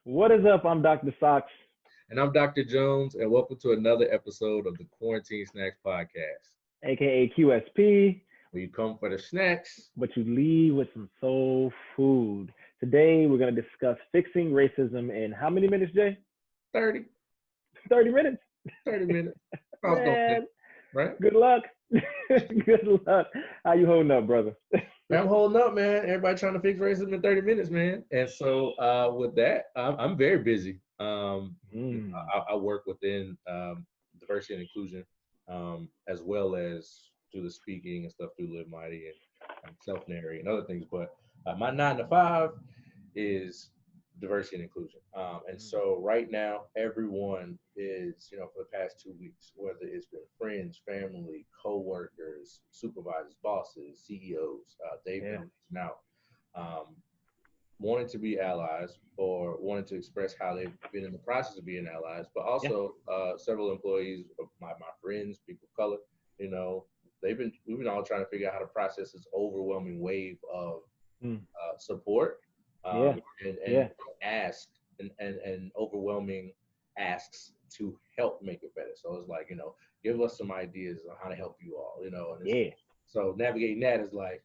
What is up? I'm Dr. Socks, And I'm Dr. Jones, and welcome to another episode of the Quarantine Snacks Podcast, aka QSP, where you come for the snacks. but you leave with some soul food. Today, we're going to discuss fixing racism in how many minutes, Jay? 30, 30 minutes. 30 minutes. About those things, Man, right? good luck. Good luck. How you holding up, brother? Man, I'm holding up, man. Everybody trying to fix racism in 30 minutes, man. And so with that, I'm very busy. Mm, I work within diversity and inclusion, as well as do the speaking and stuff through Live Mighty and Self Narrate and other things. But my 9 to 5 is diversity and inclusion. And mm, so right now, everyone is, for the past 2 weeks, whether it's been friends, family, coworkers, supervisors, bosses, CEOs, they've yeah, been reaching out, um, wanting to be allies or wanting to express how they've been in the process of being allies, but yeah. also several employees of my friends, people of color, you know, we've been all trying to figure out how to process this overwhelming wave of Mm, support, yeah, and yeah, ask and overwhelming asks to help make it better. So it's like, give us some ideas on how to help you all, and yeah. so navigating that is like,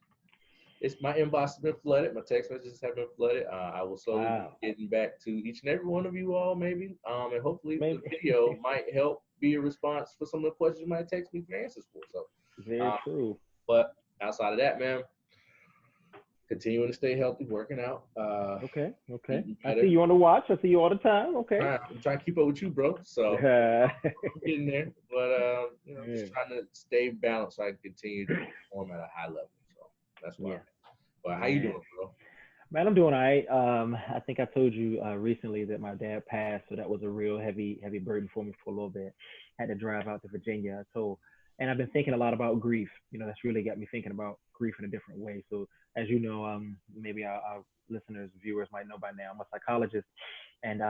it's my inbox has been flooded. My text messages have been flooded. I will slowly be Wow. getting back to each and every one of you all, maybe. And hopefully the Maybe. video might help be a response for some of the questions you might text me for answers for. So, Very uh, true. but outside of that, man, continuing to stay healthy, working out, Okay, okay. eating I see better. you on the watch. I see you all the time. Okay. I'm trying to keep up with you, bro. So I'm getting there, but just Yeah. trying to stay balanced so I can continue to perform at a high level. So that's why. Yeah, But how you man. doing, bro? Man, I'm doing all right. I think I told you recently that my dad passed, so that was a real heavy burden for me for a little bit. Had to drive out to Virginia. And I've been thinking a lot about grief. That's really got me thinking about grief in a different way. So, as you know, maybe our listeners, viewers might know by now, I'm a psychologist, and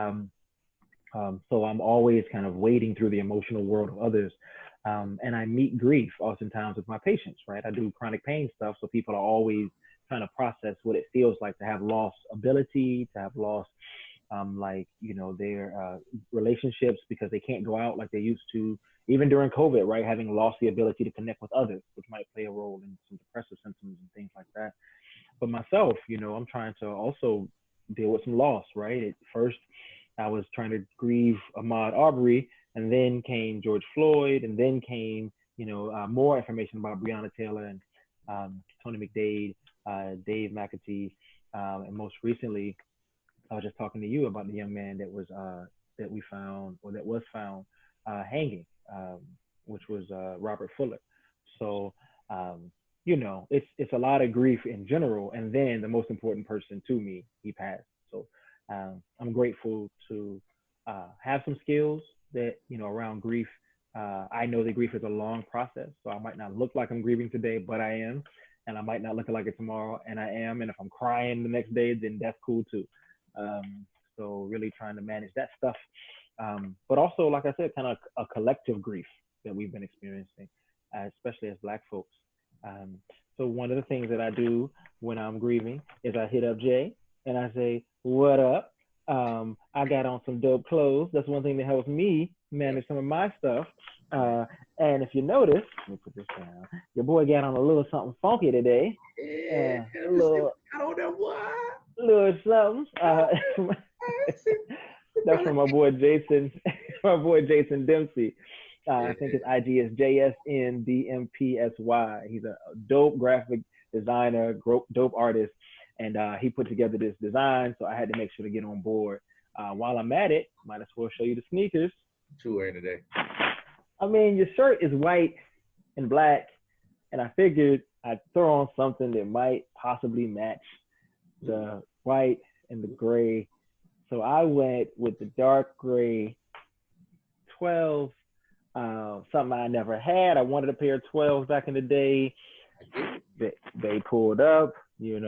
so I'm always kind of wading through the emotional world of others. And I meet grief oftentimes with my patients, right? I do chronic pain stuff. So people are always trying to process what it feels like to have lost ability, to have lost, their relationships because they can't go out like they used to, even during COVID, right? Having lost the ability to connect with others, which might play a role in some depressive symptoms and things like that. But myself, I'm trying to also deal with some loss, right? At first, I was trying to grieve Ahmaud Arbery, and then came George Floyd, and then came, more information about Breonna Taylor and Tony McDade, Dave McAtee, and most recently, I was just talking to you about the young man that we found or that was found hanging, which was Robert Fuller. So it's a lot of grief in general, and then the most important person to me, he passed. So I'm grateful to have some skills that around grief. I know that grief is a long process, so I might not look like I'm grieving today, but I am, and I might not look like it tomorrow, and I am. And if I'm crying the next day, then that's cool too. So really trying to manage that stuff, but also, like I said, kind of a collective grief that we've been experiencing, especially as Black folks. Um, so one of the things that I do when I'm grieving is I hit up Jay and I say, "What up? I got on some dope clothes. That's one thing that helps me Yeah. manage some of my stuff. Uh, and if you notice, let me put this down. Your boy got on a little something funky today. Yeah, A let me see little, what you got on there, what? little something. I see, That's brother. from my boy Jason, my boy Jason Dempsey. I think Yeah, his IG is JSNDMPSY. He's a dope graphic designer, dope artist, and he put together this design. So I had to make sure to get on board. While I'm at it, might as well show you the sneakers. two wearing today. I mean, your shirt is white and black, and I figured I'd throw on something that might possibly match the white and the gray. So I went with the dark gray 12, something I never had. I wanted a pair of 12s back in the day. I get it. They pulled up, these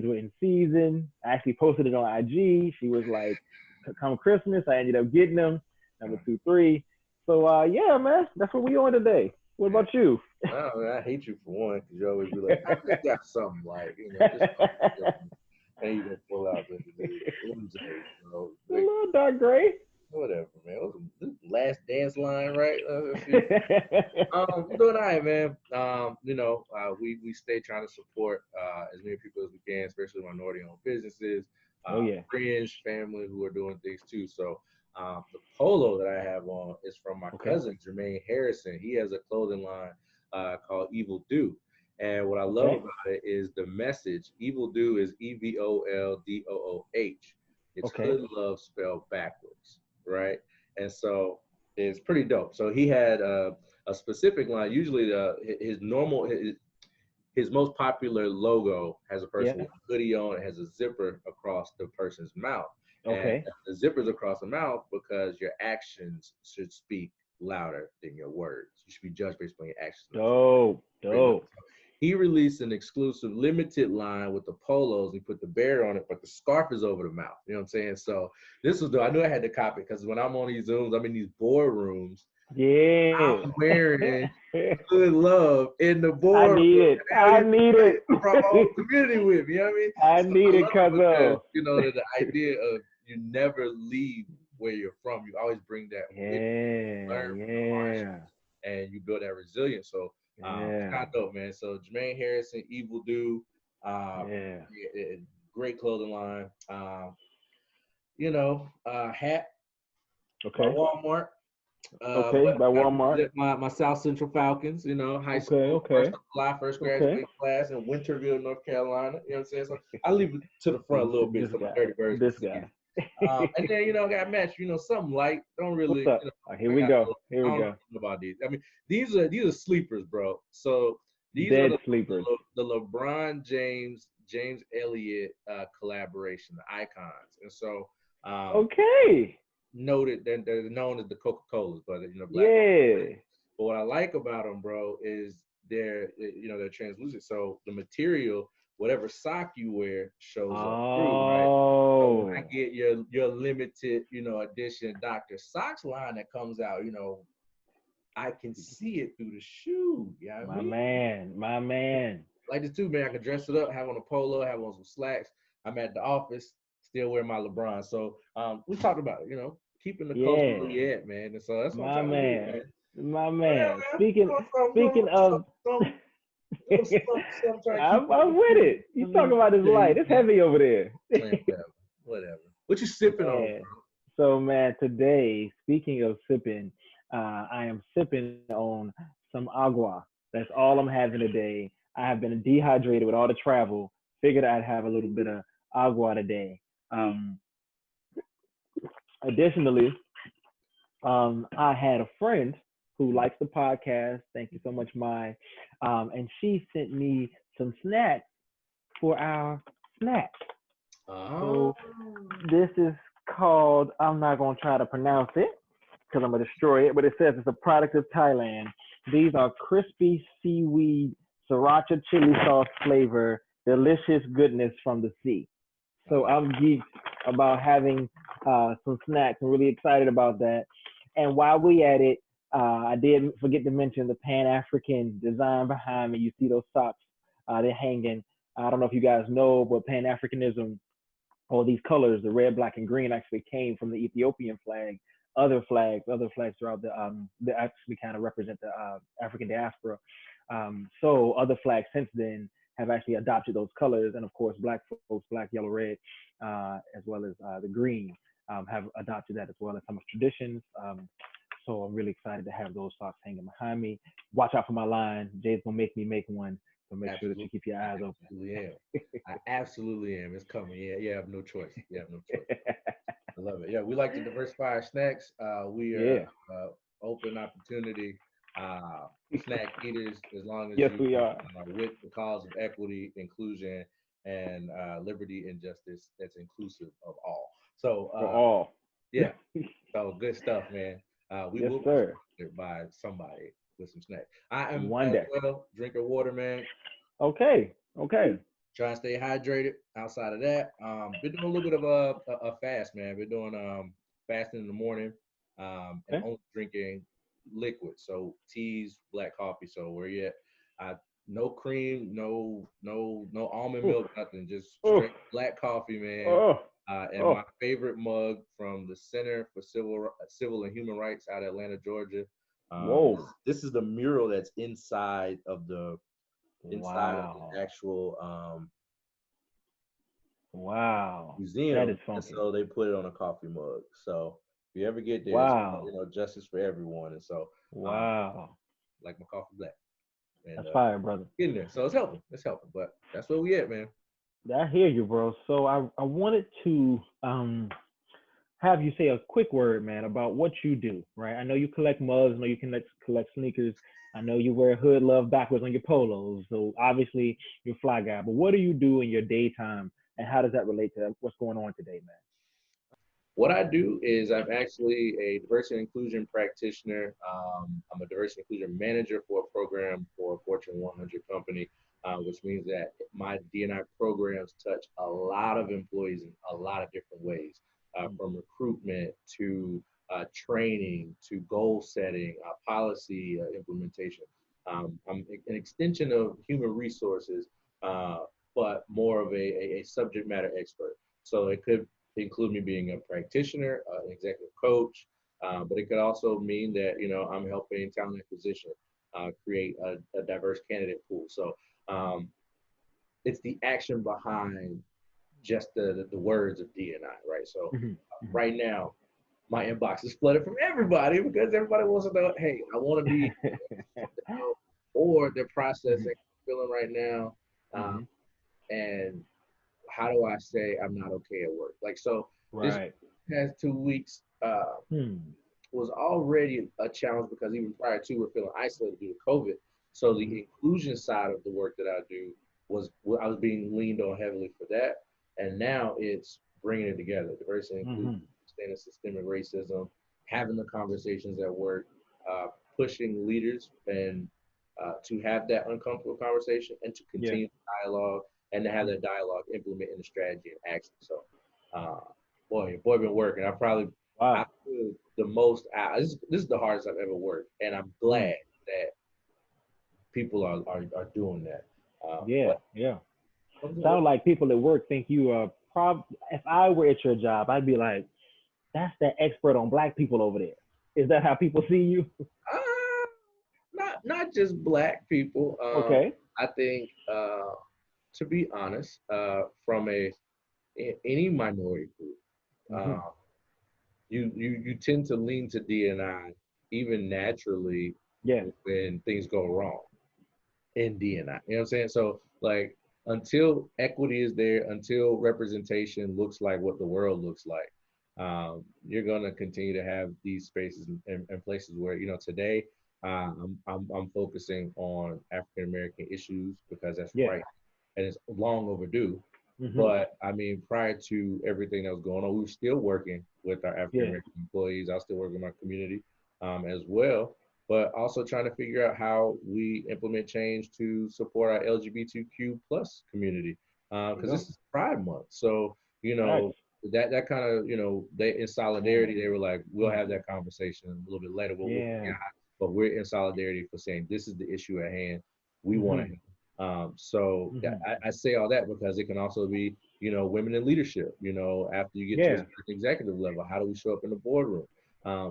were in season. I actually posted it on IG. She was like, come Christmas, I ended up getting them, number 2, 3. So, yeah, man, that's what we on today. What Yeah. about you? Well, I hate you for one because you always be like, I just got something like, just something. And you gonna pull out the MJ, Dark gray. Whatever, man. What was the last dance line, right? Let's see. I'm doing all right, man. We stay trying to support as many people as we can, especially minority-owned businesses, Oh yeah. friends, family who are doing things too. So the polo that I have on is from my Okay. cousin Jermaine Harrison. He has a clothing line called Evil Do, and what I love Okay. about it is the message. Evil Do is EVOLDOOH. It's Okay. hood love spelled backwards, right? And so it's pretty dope. So he had a specific line. Usually, his most popular logo has a person Yeah. with a hoodie on. It has a zipper across the person's mouth, and Okay. the zipper's across the mouth because your actions should speak louder than your words. You should be judged based on your actions. Dope. Dope. He released an exclusive limited line with the polos. He put the bear on it, but the scarf is over the mouth. You know what I'm saying? So this was I knew I had to copy because when I'm on these Zooms, I'm in these boardrooms. Yeah. I'm wearing good love in the I boardroom. need it. I need I it. brought my whole community with me. You know what I mean? I So need I it, love it because cuzzo. the idea of you never leave where you're from. You always bring that with you, Yeah. learn from the Yeah. hardships, and you build that resilience. So it's Yeah. kind of dope, man. So Jermaine Harrison, Evil Do, uh, Yeah. great clothing line. Hat by Okay. Walmart. Okay. But By I Walmart. represent my South Central Falcons, high Okay. school, first Okay. to fly, first Okay. graduating class in Winterville, North Carolina. You know what I'm saying? So I leave it to the front a little bit This so my guy. dirty birds can This see it. guy. And then, I got matched, something light. Don't What's really, up? Here I we got, go. Here I we don't go. know about these. I mean, these are sleepers, bro. So these are Dead sleepers. the LeBron James Elliott collaboration, the icons. And so, Okay. noted that they're known as the Coca-Colas, but black. Yeah. But what I like about them, bro, is they're translucent. So the material, whatever sock you wear, shows up through, right? So when I Oh. get your limited, edition Dr. Socks line that comes out, I can see it through the shoe. You know what I My mean? man. My man. Like this too, man. I can dress it up, have on a polo, have on some slacks. I'm at the office, still wear my LeBron. So we talked about it, keeping the culture where Yeah. we at, man. And so that's what I'm My trying to do, man. man. My Yeah, man. man. Speaking of Doing something, trying to keep I'm with it. You talking about this light. It's heavy over there. Man, whatever. What you sipping on, Man. bro? So man, today, speaking of sipping, I am sipping on some agua. That's all I'm having today. I have been dehydrated with all the travel. Figured I'd have a little bit of agua today. Um, Additionally, I had a friend who likes the podcast. Thank you so much, Mai. And she sent me some snacks for our snack. Oh, So this is called, I'm not going to try to pronounce it because I'm going to destroy it, but it says it's a product of Thailand. These are crispy seaweed sriracha chili sauce flavor, delicious goodness from the sea. So I'm geeked about having some snacks. I'm really excited about that. And while we at it, I did forget to mention the Pan African design behind me. You see those socks? They're hanging. I don't know if you guys know, but Pan Africanism, all these colors, the red, black, and green, actually came from the Ethiopian flag. Other flags throughout that actually kind of represent the African diaspora. So other flags since then have actually adopted those colors, and of course, black folks, black, yellow, red, as well as the green, have adopted that as well as some of traditions. So I'm really excited to have those socks hanging behind me. Watch out for my line. Jay's gonna make me make one, so make sure that you keep your eyes open. Absolutely am. I absolutely am. It's coming. Yeah, you have no choice. You have no choice. I love it. Yeah, we like to diversify our snacks. We are Yeah. open opportunity snack eaters as long as Yes, you we are. with the cause of equity, inclusion, and liberty and justice that's inclusive of all. So For all. yeah, so good stuff, man. We Yes, will be sir. sponsored by somebody with some snacks. I am One as day. well. Drink your water, man. Okay. Okay. Try and stay hydrated. Outside of that, been doing a little bit of a fast, man. Been doing fasting in the morning, and Okay. only drinking liquid, so teas, black coffee. So where you at? No cream, no almond Oof. milk, nothing. Just Oof. straight black coffee, man. Oh. And Oh, my favorite mug from the Center for Civil and Human Rights out of Atlanta, Georgia. whoa. This is the mural that's inside of the Wow. actual Wow. That museum, is and funky. so they put it on a coffee mug. So if you ever get there, it's called, Wow. justice for everyone. And so um, Wow. like my coffee black and That's fire, brother. getting there. So it's helping. It's helping. But that's where we at, man. I hear you, bro. So I wanted to have you say a quick word, man, about what you do, right? I know you collect mugs, I know you collect sneakers. I know you wear hood love backwards on your polos. So obviously you're a fly guy. But what do you do in your daytime and how does that relate to what's going on today, man? What I do is I'm actually a diversity and inclusion practitioner. I'm a diversity and inclusion manager for a program for a Fortune 100 company, which means that my D&I programs touch a lot of employees in a lot of different ways, Mm. from recruitment to training to goal setting, policy implementation. I'm an extension of human resources, uh, but more of a subject matter expert. So it could include me being a practitioner, an executive coach, but it could also mean that I'm helping talent acquisition create a diverse candidate pool. So um, it's the action behind just the words of D&I, right? So Mhm, mhm. right now, my inbox is flooded from everybody because everybody wants to know, hey, I want to be out, or they're processing, Mhm, feeling right now, um, mhm. and how do I say I'm not okay at work? Like, so this Right. past 2 weeks Hmm. was already a challenge because even prior to we're feeling isolated due to COVID. So Mhm, the inclusion side of the work that I do was I was being leaned on heavily for that, and now it's bringing it together: diversity and inclusion, mhm. understanding systemic racism, having the conversations at work, pushing leaders and to have that uncomfortable conversation and to Yeah. continue dialogue and to have Mm. that dialogue implement in the strategy and action. So, uh, boy, been working. I Wow. feel the most out. This is the hardest I've ever worked, and I'm Mm. glad that people are doing that. Yeah. But Yeah. comes at Sound like people at work think you are if I were at your job, I'd be like, that's that expert on black people over there. Is that how people see you? not just black people. Okay. I think to be honest, from any minority group, Hmm. uh, you tend to lean to D&I even naturally Yeah. when things go wrong in D&I. You know what I'm saying? So like until equity is there, until representation looks like what the world looks like, you're gonna continue to have these spaces and places where today I'm focusing on African American issues because that's Yeah. right and it's long overdue. Hmm. But I mean, prior to everything that was going on, we were still working with our African Yeah. American employees. I was still working with my community as well, but also trying to figure out how we implement change to support our LGBTQ plus community There you because go. this is Pride Month. So Facts. that kind of they in Man. solidarity they were like we'll Mm. have that conversation a little bit later. We'll figure Yeah. out, but we're in solidarity for saying this is the issue at hand. We want Hmm. to so yeah, Hmm. I say all that because it can also be, women in leadership, after you get to a Yeah. certain executive level, how do we show up in the boardroom?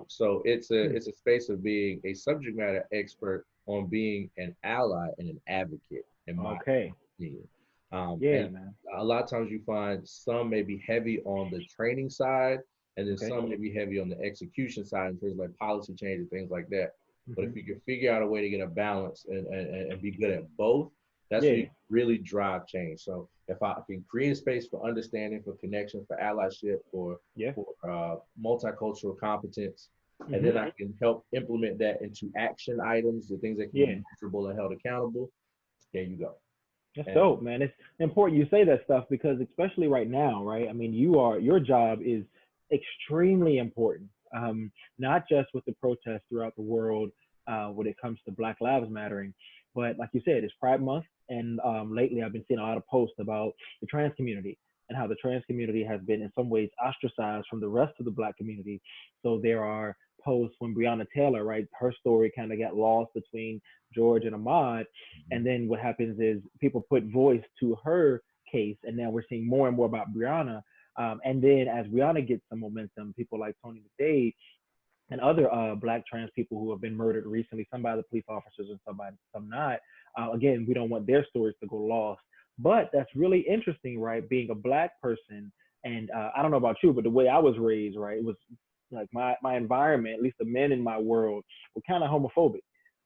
So Mm. it's a space of being a subject matter expert on being an ally and an advocate, in my Okay. opinion. Yeah, And man. a lot of times you find some may be heavy on the training side, and then Okay. some may be heavy on the execution side in terms of like policy change and things like that. But Hmm. if you can figure out a way to get a balance and be good at both, that's where you Yeah. can really drive change. So if I can create a space for understanding, for connection, for allyship, Yeah. for multicultural competence, and Hmm. then I can help implement that into action items, the things that can Yeah. be measurable and held accountable. There you go. That's And dope, man. It's important you say that stuff because especially right now, right? I mean, your job is extremely important. Not just with the protests throughout the world when it comes to Black Lives Mattering, but like you said, it's Pride Month, and lately I've been seeing a lot of posts about the trans community and how the trans community has been in some ways ostracized from the rest of the Black community. So there are posts when Breonna Taylor, right, her story kind of got lost between George and Ahmaud, and then what happens is people put voice to her case, and now we're seeing more and more about Brianna. And then as Rihanna gets some momentum, people like Tony McDade and other black trans people who have been murdered recently, some by the police officers and some not. Again, we don't want their stories to go lost. But that's really interesting, right? Being a black person, and I don't know about you, but the way I was raised, right, it was like my environment, at least the men in my world, were kind of homophobic.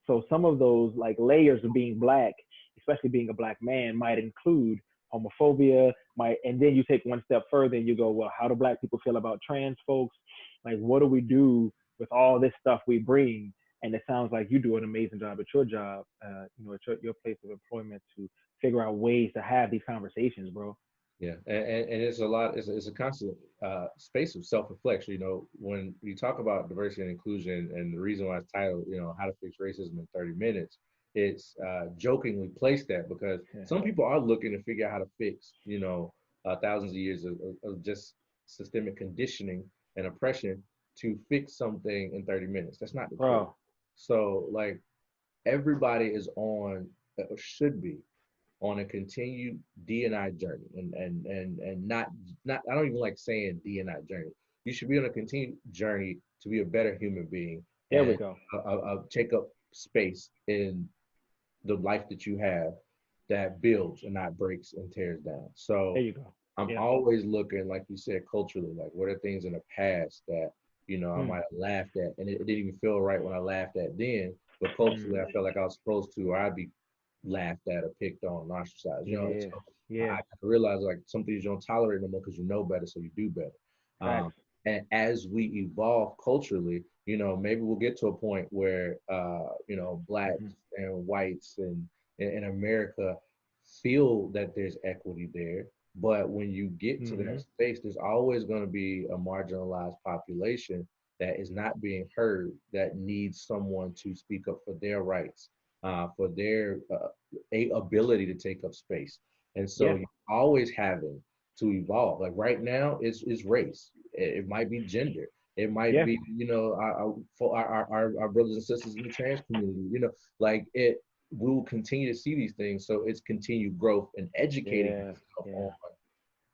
So some of those like layers of being black, especially being a black man, might include homophobia, might, and then you take one step further and you go, well, how do black people feel about trans folks? Like, what do we do with all this stuff we bring? And it sounds like you do an amazing job at your job, at your place of employment to figure out ways to have these conversations, bro. Yeah, and it's a lot. It's a constant space of self-reflection. When you talk about diversity and inclusion, and the reason why it's titled, how to fix racism in 30 minutes, it's jokingly placed that because Yeah. some people are looking to figure out how to fix, thousands of years of just systemic conditioning and oppression to fix something in 30 minutes. That's not the case. Bro. So, like, everybody is on, should be on a continued D&I journey, and not I don't even like saying D&I journey. You should be on a continued journey to be a better human being There we and go. take up space in the life that you have that builds and not breaks and tears down. There So you go. I'm Yeah. always looking, like you said, culturally, like what are things in the past that, I Mm, might have laughed at, and it didn't even feel right when I laughed at then, but culturally, mm. I felt like I was supposed to, or I'd be laughed at or picked on and ostracized. Yeah. So I Yeah. realized like some things you don't tolerate no more because you know better, so you do better. Um, Facts. and as we evolve culturally, maybe we'll get to a point where Hmm. blacks and whites and in America feel that there's equity there. But when you get to that Hmm. space, there's always going to be a marginalized population that is not being heard, that needs someone to speak up for their rights, for their ability to take up space. And so Yeah. you're always having to evolve. Like right now, it's race. It might be gender. It might Yeah. be, for our brothers and sisters in the trans community, like it, we will continue to see these things. So it's continued growth and educating Yeah. yourself on Yeah.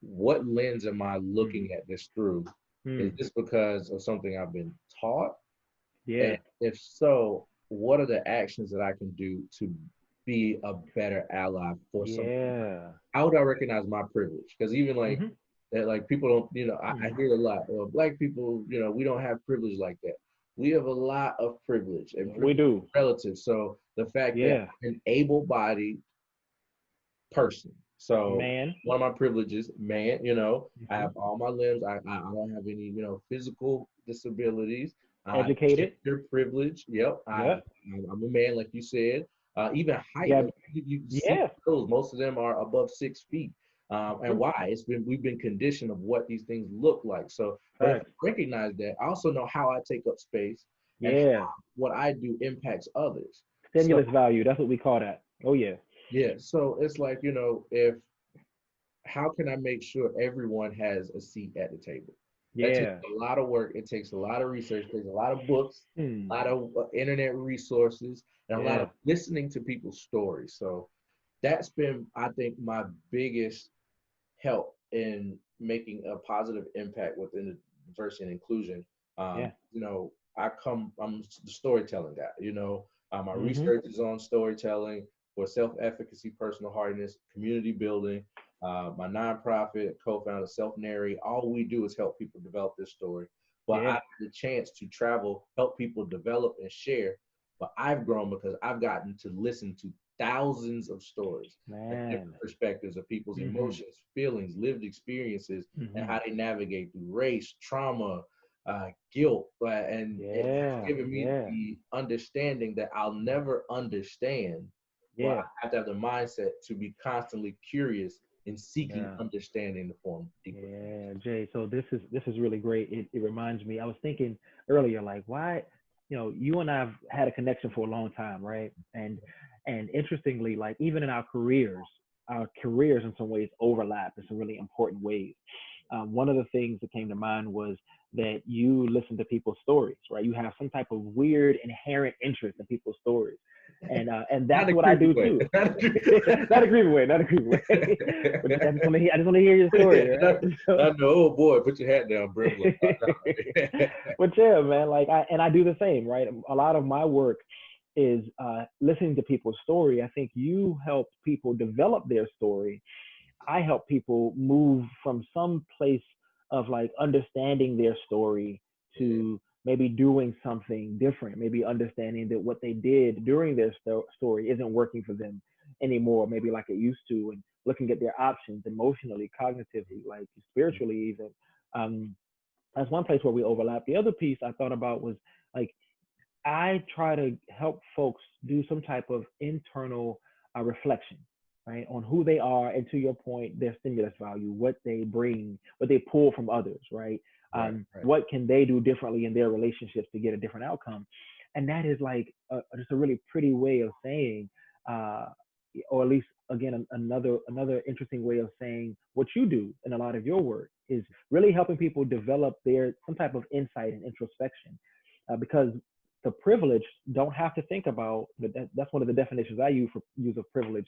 what lens am I Mm, looking at this through? Is mm. this because of something I've been taught? And Yeah. if so, what are the actions that I can do to be a better ally for something? Yeah. How would I recognize my privilege? Because even like Hmm. that, like people don't, I Hmm. hear a lot. Well, black people, we don't have privilege like that. We have a lot of privilege, and We privilege is do. relative. So the fact that Yeah. I'm an able-bodied person. So Man. one of my privileges, man, I Hmm. have all my limbs. I don't have any, physical disabilities. Educated. Gender privilege. Yep. Yep. I'm a man, like you said. Even height, Yeah. like you see Yeah. those, most of them are above 6 feet. And True. why? We've been conditioned of what these things look like. So, but if I Facts. recognize that, I also know how I take up space and how Yeah. what I do impacts others. So Stimulus value. That's what we call that. Oh yeah. yeah, so it's like, if how can I make sure everyone has a seat at the table? That takes Yeah. a lot of work. It takes a lot of research. It takes a lot of books, a Hmm. lot of internet resources, and a lot of Yeah. listening to people's stories. So that's been, I think, my biggest help in making a positive impact within the diversity and inclusion. Yeah. I'm the storytelling guy. My Hmm. research is on storytelling for self-efficacy, personal hardness, community building. My nonprofit, co-founder, Self Narrate. All we do is help people develop this story. But I Yeah. have the chance to travel, help people develop and share. But I've grown because I've gotten to listen to thousands of stories and different Man. perspectives of people's Hmm. emotions, feelings, lived experiences, and Hmm. how they navigate through race, trauma, guilt, and it has Yeah. given me Yeah. the understanding that I'll never understand, but I Yeah. have to have the mindset to be constantly curious and seeking Yeah. understanding to form deeper Yeah, connections. Jay. So this is really great. It reminds me. I was thinking earlier, like why, you and I've had a connection for a long time, right? And interestingly, like even in our careers in some ways overlap in some really important ways. One of the things that came to mind was that you listen to people's stories, right? You have some type of weird inherent interest in people's stories, and Not that's a what I creepy do way. too. Not a creepy way, not a creepy way. But I just want to hear your story, right? So, I know, oh boy, put your hat down, Brent. but yeah, man, like I do the same, right? A lot of my work is listening to people's story. I think you help people develop their story. I help people move from some place of like understanding their story Yeah, to maybe doing something different, maybe understanding that what they did during their story isn't working for them anymore, maybe like it used to, and looking at their options emotionally, cognitively, like spiritually, even. Um, that's one place where we overlap. The other piece I thought about was like I try to help folks do some type of internal reflection, right, on who they are, and to your point, their stimulus value, what they bring, what they pull from others, right? right, right. What can they do differently in their relationships to get a different outcome? And that is like just a really pretty way of saying, uh, or at least again another interesting way of saying what you do in a lot of your work is really helping people develop their some type of insight and introspection, because the privileged don't have to think about that's one of the definitions I use of privilege.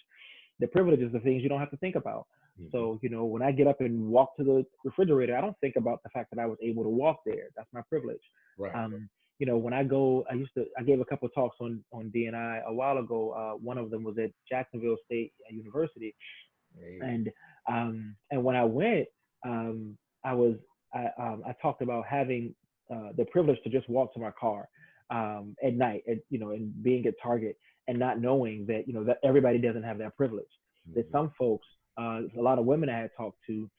The privilege is the things you don't have to think about. Mhm. So, when I get up and walk to the refrigerator, I don't think about the fact that I was able to walk there. That's my privilege. Right. Um, when I go, I gave a couple of talks on DNI a while ago. One of them was at Jacksonville State University, Hey. and when I went, um, I was I talked about having the privilege to just walk to my car at night, and being at Target and not knowing that that everybody doesn't have that privilege. That Mhm. some folks, a lot of women I had talked to,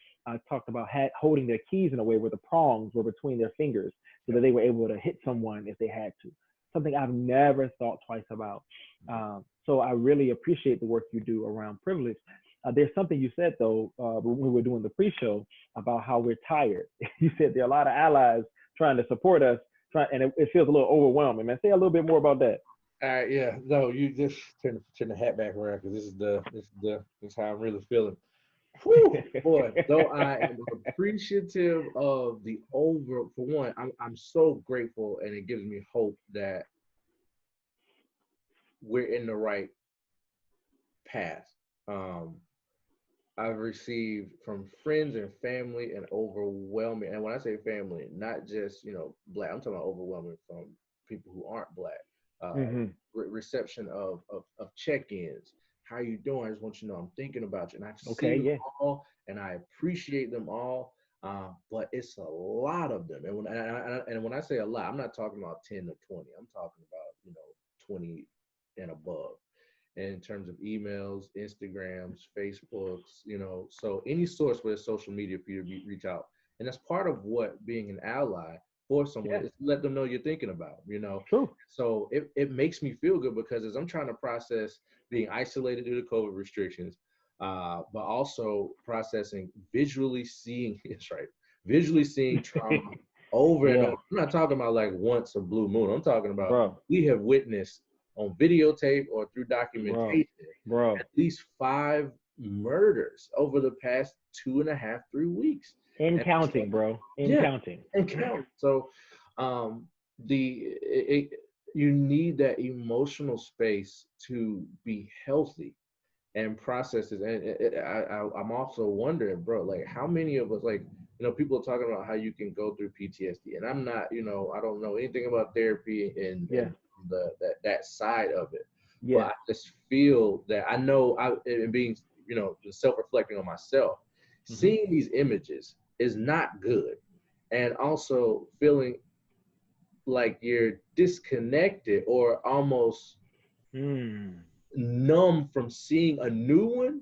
talked about holding their keys in a way where the prongs were between their fingers, so that Yep. they were able to hit someone if they had to. Something I've never thought twice about. So I really appreciate the work you do around privilege. There's something you said though when we were doing the pre-show about how we're tired. You said there are a lot of allies trying to support us, and it feels a little overwhelming. Man, say a little bit more about that. All right, yeah. No, you just turn the hat back around because this is how I'm really feeling. Whew, boy. Though I am appreciative of the over for one, I'm so grateful and it gives me hope that we're in the right path. Um, I've received from friends and family an overwhelming, and when I say family, not just black. I'm talking about overwhelming from people who aren't black. Uh, Hmm. Reception of check-ins. How you doing? I just want you to know I'm thinking about you, and I've Okay, seen them yeah. all, and I appreciate them all. But it's a lot of them, and when I say a lot, I'm not talking about 10 or 20. I'm talking about 20 and above in terms of emails, Instagrams, Facebooks, so any source where there's social media for you to reach out. And that's part of what being an ally for someone Yeah, is to let them know you're thinking about. true. So it makes me feel good because as I'm trying to process being isolated due to COVID restrictions, but also processing visually seeing, it's right, visually seeing trauma over and over. Yeah, I'm not talking about like once a blue moon. I'm talking about bro, we have witnessed on videotape or through bro, documentation bro. at least 5 murders over the past 2.5, 3 weeks. In And counting, bro. In yeah, counting. and count. So um you need that emotional space to be healthy and processes. And I'm also wondering, bro, like how many of us, like, people are talking about how you can go through PTSD, and I'm not, I don't know anything about therapy Yeah, and that side of it, but yeah. I just feel that I know and being, just self-reflecting on myself, Hmm. seeing these images is not good, and also feeling like you're disconnected or almost Mm. numb from seeing a new one.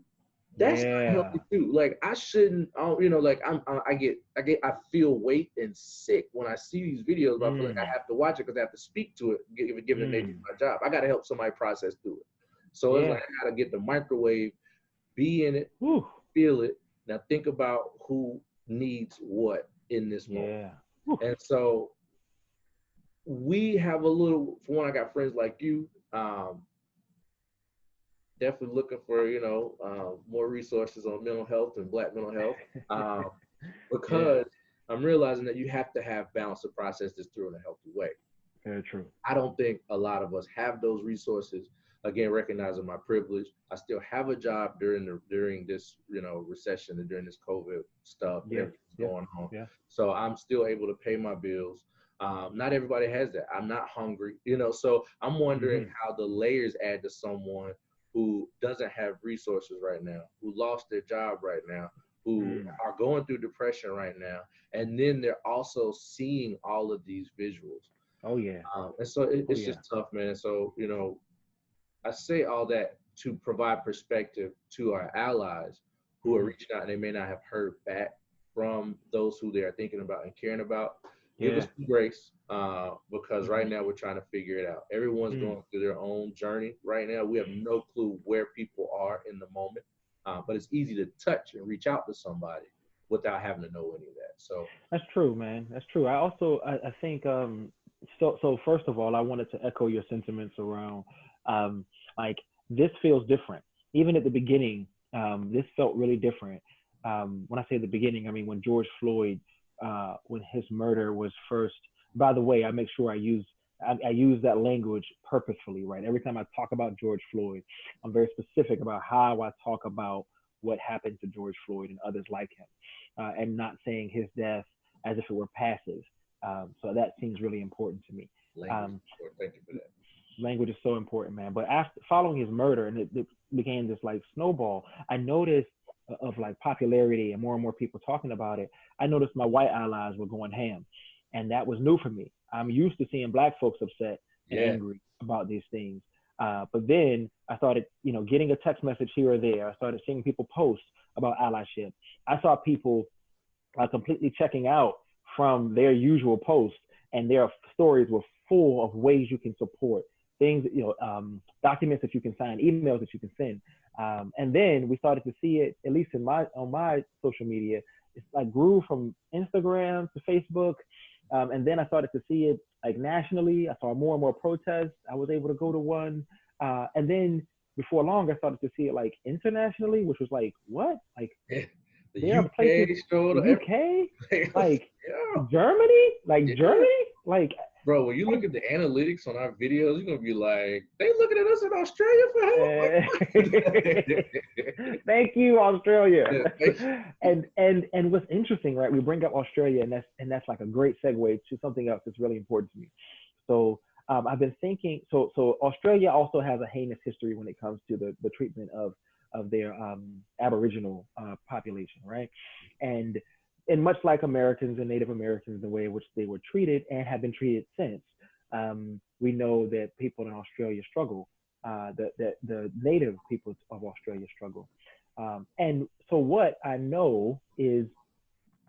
That's not Yeah. healthy too. Like I shouldn't, like I feel weight and sick when I see these videos, but I feel like I Mm. have to watch it because I have to speak to it, given the nature Mm. of my job. I got to help somebody process through it. So it's like Yeah. I got to get the microwave, be in it, Whew. feel it. Now think about who needs what in this moment. Yeah. Whew. And so we have a little. For one, I got friends like you. Definitely looking for more resources on mental health and Black mental health, Yeah. because I'm realizing that you have to have balance to process this through in a healthy way. Very true. I don't think a lot of us have those resources. Again, recognizing my privilege, I still have a job during this recession and during this COVID stuff and Yeah. everything's Yeah. going on. Yeah. So I'm still able to pay my bills. Not everybody has that. I'm not hungry, So I'm wondering Hmm. how the layers add to someone who doesn't have resources right now, who lost their job right now, who Mm. are going through depression right now, and then they're also seeing all of these visuals. Oh yeah. And so Oh it's yeah. just tough, man. So, I say all that to provide perspective to our allies who are Hmm. reaching out and they may not have heard back from those who they are thinking about and caring about. Give us Yeah. some grace because right Hmm. now we're trying to figure it out. Everyone's Mm. going through their own journey right now. We have no clue where people are in the moment, but it's easy to touch and reach out to somebody without having to know any of that. So, That's true, man. That's true. I also I think so first of all, I wanted to echo your sentiments around um like this feels different. Even at the beginning, this felt really different. When I say the beginning, I mean when George Floyd when his murder was first. By the way, I make sure I use that language purposefully, right? Every time I talk about George Floyd, I'm very specific about how I talk about what happened to George Floyd and others like him, and not saying his death as if it were passive. So that seems really important to me. language, Um, thank you for that. Language is so important, man. But after following his murder, and it began this like snowball, I noticed of like popularity and more people talking about it. I noticed my white allies were going ham, and that was new for me. I'm used to seeing black folks upset and Yeah. angry about these things. But then I started, getting a text message here or there. I started seeing people post about allyship. I saw people completely checking out from their usual posts, and their stories were full of ways you can support things, documents that you can sign, emails that you can send. And then we started to see it, at least in my on my social media. It's like grew from Instagram to Facebook, and then I started to see it like nationally. I saw more and more protests. I was able to go to one, and then before long, I started to see it like internationally, which was like, what? Like The there are places, UK showed the up UK, everything. like Yeah. Yeah. Germany, like Bro, when you look at the analytics on our videos, you're gonna be like, they looking at us in Australia for help. thank you, Australia. Yeah, thank you. And what's interesting, right? We bring up Australia, and that's like a great segue to something else that's really important to me. So I've been thinking. So Australia also has a heinous history when it comes to the treatment of their Aboriginal population, right? And much like Americans and Native Americans, the way in which they were treated and have been treated since, we know that people in Australia struggle. The native people of Australia struggle. And so what I know is,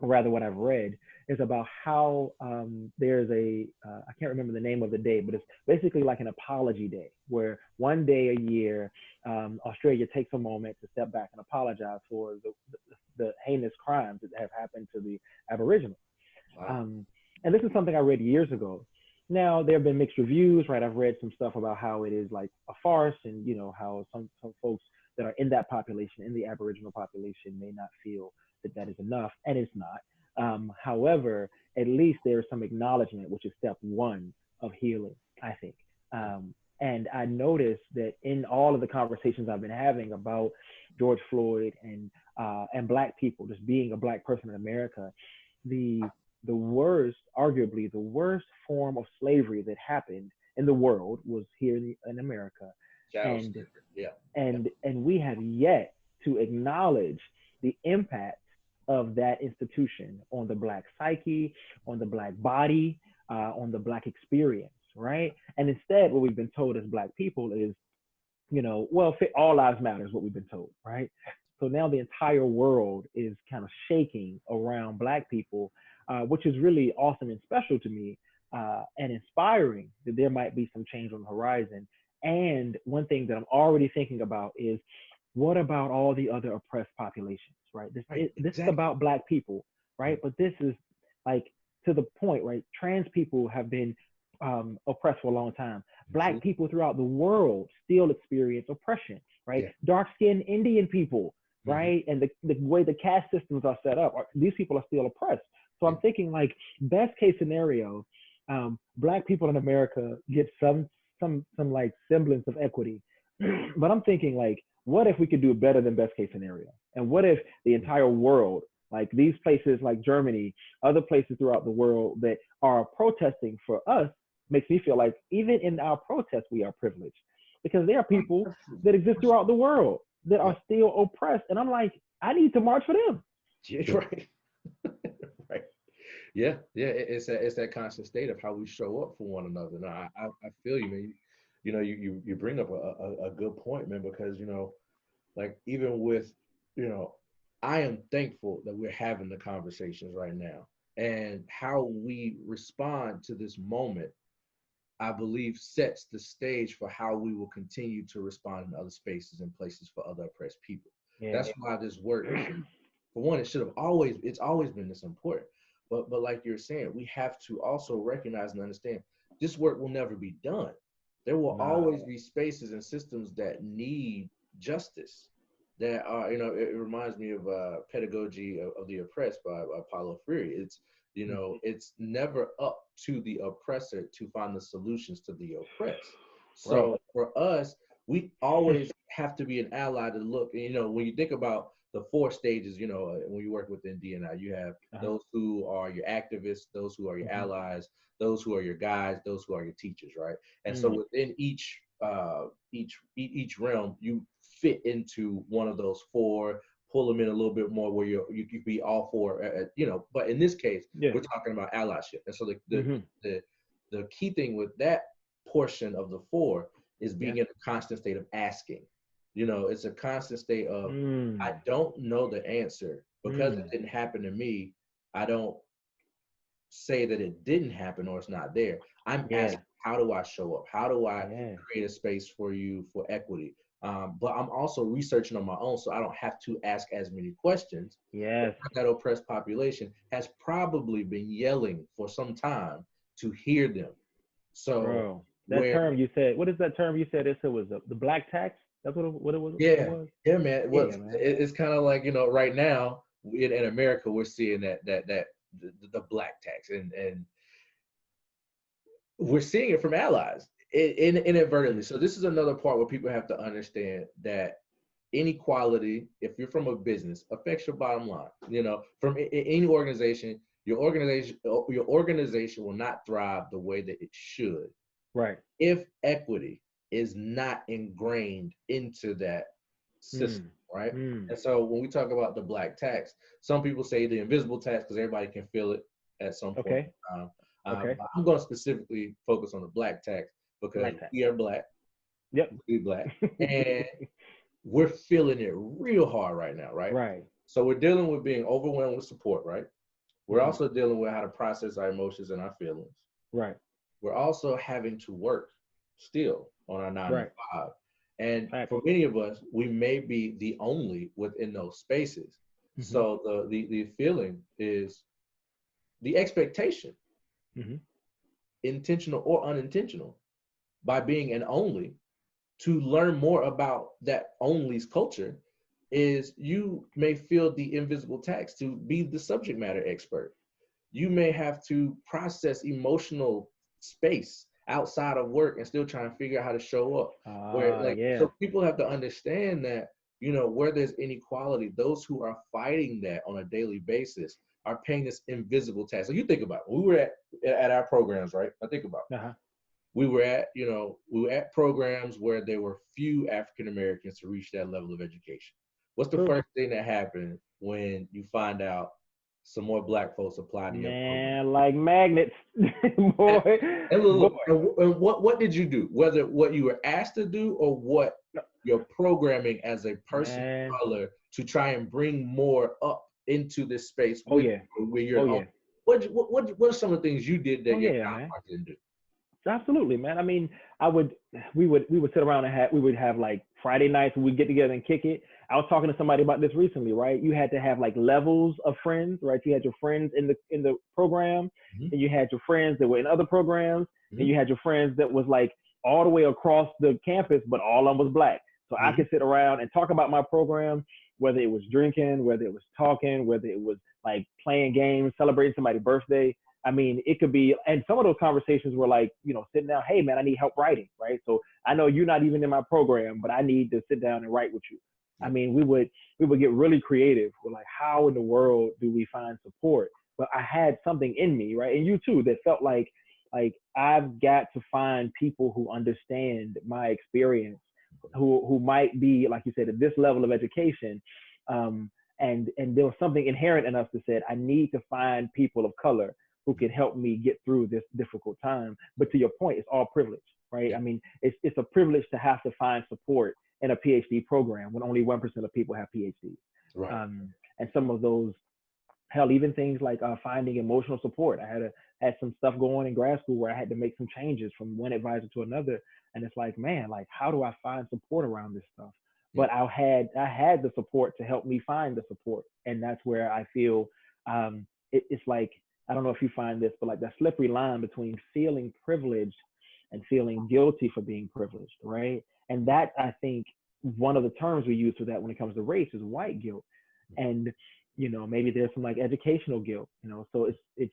or rather what I've read, is about how there's I can't remember the name of the day, but it's basically like an apology day where one day a year, Australia takes a moment to step back and apologize for the heinous crimes that have happened to the Aboriginals. Wow. And this is something I read years ago. Now there have been mixed reviews, right? I've read some stuff about how it is like a farce, and how some folks that are in that population, in the Aboriginal population, may not feel that that is enough, and it's not. However, at least there's some acknowledgement, which is step one of healing, I think. And I noticed that in all of the conversations I've been having about George Floyd and Black people, just being a Black person in America, the arguably the worst form of slavery that happened in the world was here in America, Chattel and slavery. Yeah. and we have yet to acknowledge the impact of that institution on the Black psyche, on the Black body, on the Black experience, right? And instead, what we've been told as Black people is, well, all lives matter is what we've been told, right? So now the entire world is kind of shaking around Black people, which is really awesome and special to me, and inspiring that there might be some change on the horizon. And one thing that I'm already thinking about is, what about all the other oppressed populations, right? Right. This is Exactly. about Black people, Yeah. right? But this is like to the point, right? Trans people have been oppressed for a long time. Black Absolutely. people throughout the world still experience oppression, right? Yeah. Dark-skinned Indian people, Hmm. right? And the way the caste systems are set up, these people are still oppressed. So I'm thinking like best case scenario, black people in America get some like semblance of equity. But I'm thinking like, what if we could do better than best case scenario? And what if the entire world, like these places like Germany, other places throughout the world that are protesting for us, makes me feel like even in our protests we are privileged because there are people that exist throughout the world that Yeah. are still oppressed, and I'm like, I need to march for them. Yeah, right. Right. Yeah, yeah. It's that constant state of how we show up for one another. No, I feel you, man. You know, you bring up a good point, man, because you know, like even with, you know, I am thankful that we're having the conversations right now, and how we respond to this moment, I believe sets the stage for how we will continue to respond in other spaces and places for other oppressed people. Yeah. That's why this work, for one, it's always been this important. But like you're saying, we have to also recognize and understand this work will never be done. There will Nah. always be spaces and systems that need justice. That are, you know, it reminds me of Pedagogy of the Oppressed by Paulo Freire. It's, you know, it's never up to the oppressor to find the solutions to the oppressed. Bro. So for us, we always have to be an ally to look. And, you know, when you think about the four stages, you know, when you work within DNI, you have Uh-huh. those who are your activists, those who are your Mm-hmm. allies, those who are your guides, those who are your teachers, right? And so Mm. within each realm, you fit into one of those four. Pull them in a little bit more where you could be all four, you know. But in this case, Yeah. we're talking about allyship, and so Mm-hmm. the key thing with that portion of the four is Yeah. being in a constant state of asking. You know, it's a constant state of, I Mm. don't know the answer because it Mm. didn't happen to me. I don't say that it didn't happen or it's not there. I'm Yeah. asking, how do I show up? How do I Yeah. create a space for you for equity? But I'm also researching on my own, so I don't have to ask as many questions. But Yes. that oppressed population has probably been yelling for some time to hear them. So Bro. That where, term you said, what is that term you said? It was the black tax. That's what it was. What it yeah, was. yeah, man. Yeah, man. It's kind of like, you know, right now in America, we're seeing that the black tax, and we're seeing it from allies inadvertently. So this is another part where people have to understand that inequality, if you're from a business, affects your bottom line. You know, from any organization, your organization will not thrive the way that it should Right. if equity is not ingrained into that system, Mm. right? Mm. And so when we talk about the black tax, some people say the invisible tax because everybody can feel it at some point Okay. in time. Okay. But I'm going to specifically focus on the black tax because Black tax. we are black, Yep. we black, and we're feeling it real hard right now, right? Right. So we're dealing with being overwhelmed with support, right? We're Mm-hmm. also dealing with how to process our emotions and our feelings. Right. We're also having to work still on our nine to Right. five. And Facts. for many of us, we may be the only within those spaces. Mm-hmm. So the feeling is the expectation, Mm-hmm. intentional or unintentional, by being an only, to learn more about that only's culture is you may feel the invisible tax to be the subject matter expert. You may have to process emotional space outside of work and still trying to figure out how to show up. Where like, Yeah. so people have to understand that, you know, where there's inequality, those who are fighting that on a daily basis are paying this invisible tax. So you think about it. We were at our programs, right? I think about it. Uh-huh. We were at programs where there were few African Americans to reach that level of education. What's the True. first thing that happened when you find out some more black folks apply to your program? Man, like magnets. And, Boy. and Boy. look, and what did you do? Whether what you were asked to do or what you're programming as a person Man. of color to try and bring more up into this space Oh with yeah. you, where you're Oh an yeah. what are some of the things you did Oh that your yeah, man. counterparts didn't do? Absolutely, man. I mean, we would sit around and we would have like Friday nights we'd get together and kick it. I was talking to somebody about this recently, right? You had to have like levels of friends, right? You had your friends in the program, Mhm, and you had your friends that were in other programs, and mhm, you had your friends that was like all the way across the campus, but all of them was black. So I mhm, could sit around and talk about my program, whether it was drinking, whether it was talking, whether it was like playing games, celebrating somebody's birthday. I mean, it could be, and some of those conversations were like, sitting down, hey man, I need help writing, right? So I know you're not even in my program, but I need to sit down and write with you. I Yeah. mean, we would get really creative with like, how in the world do we find support? But I had something in me, right? And you too, that felt like I've got to find people who understand my experience, who might be, like you said, at this level of education. And there was something inherent in us that said, I need to find people of color who can help me get through this difficult time. But to your point, it's all privilege, right? Yeah. I mean, it's a privilege to have to find support in a PhD program when only 1% of people have PhDs. Right. And some of those, hell, even things like finding emotional support. I had some stuff going in grad school where I had to make some changes from one advisor to another, and it's like, man, like how do I find support around this stuff? But I had the support to help me find the support, and that's where I feel it's like, I don't know if you find this, but like that slippery line between feeling privileged and feeling guilty for being privileged, right? And that, I think, one of the terms we use for that when it comes to race is white guilt. And maybe there's some like educational guilt, so it's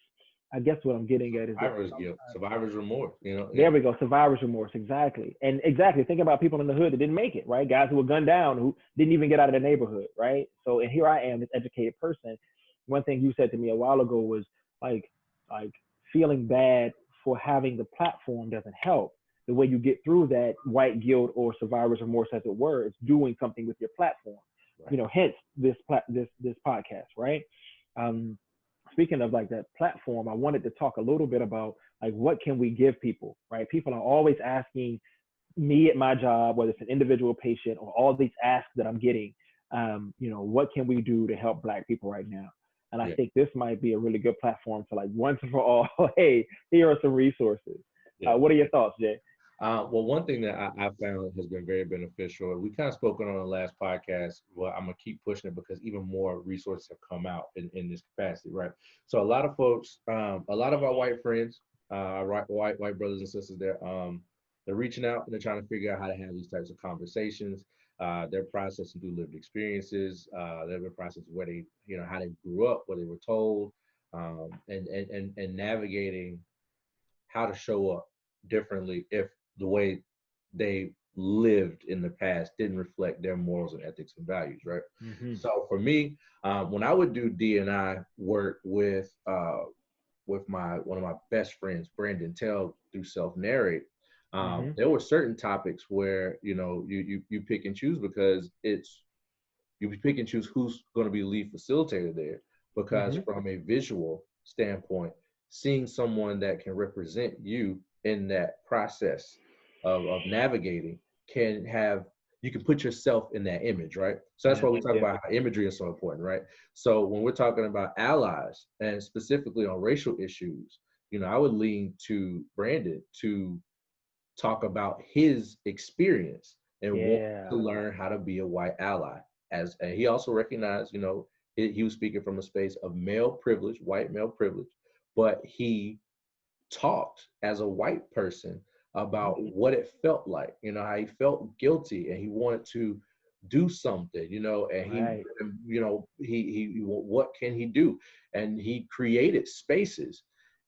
I guess what I'm getting at is that Survivor's guilt, survivor's remorse. Yeah. there we go, survivor's remorse, exactly. And exactly, think about people in the hood that didn't make it, right? Guys who were gunned down, who didn't even get out of their neighborhood, right? So, and here I am, this educated person. One thing you said to me a while ago was like like feeling bad for having the platform doesn't help. The way you get through that white guilt or survivor's remorse, as it were, is doing something with your platform. Right. Hence this podcast, right? Um, Speaking of like that platform, I wanted to talk a little bit about like what can we give people, right? People are always asking me at my job, whether it's an individual patient or all these asks that I'm getting, what can we do to help Black people right now? And I Yeah. think this might be a really good platform to like once and for all, hey, here are some resources. Yeah. What are your thoughts, Jay? Well, one thing that I found has been very beneficial, we kind of spoken on the last podcast. Well, I'm gonna keep pushing it because even more resources have come out in this capacity, right? So a lot of folks, a lot of our white friends, white brothers and sisters, they're reaching out and they're trying to figure out how to have these types of conversations. They're processing through lived experiences. They're processing where they, how they grew up, what they were told, and navigating how to show up differently if the way they lived in the past didn't reflect their morals and ethics and values, right? Mm-hmm. So for me, when I would do D&I work with one of my best friends, Brandon Tell, through Self Narrate, Mm-hmm. there were certain topics where you pick and choose because you pick and choose who's going to be the lead facilitator there, because Mm-hmm. from a visual standpoint, seeing someone that can represent you in that process of navigating you can put yourself in that image, right? So that's Yeah, why we talk yeah. about how imagery is so important, right? So when we're talking about allies and specifically on racial issues, I would lean to Brandon to talk about his experience and want Yeah. to learn how to be a white ally. And he also recognized, he was speaking from a space of male privilege, white male privilege, but he talked as a white person about what it felt like, how he felt guilty and he wanted to do something, and Right. what can he do? And he created spaces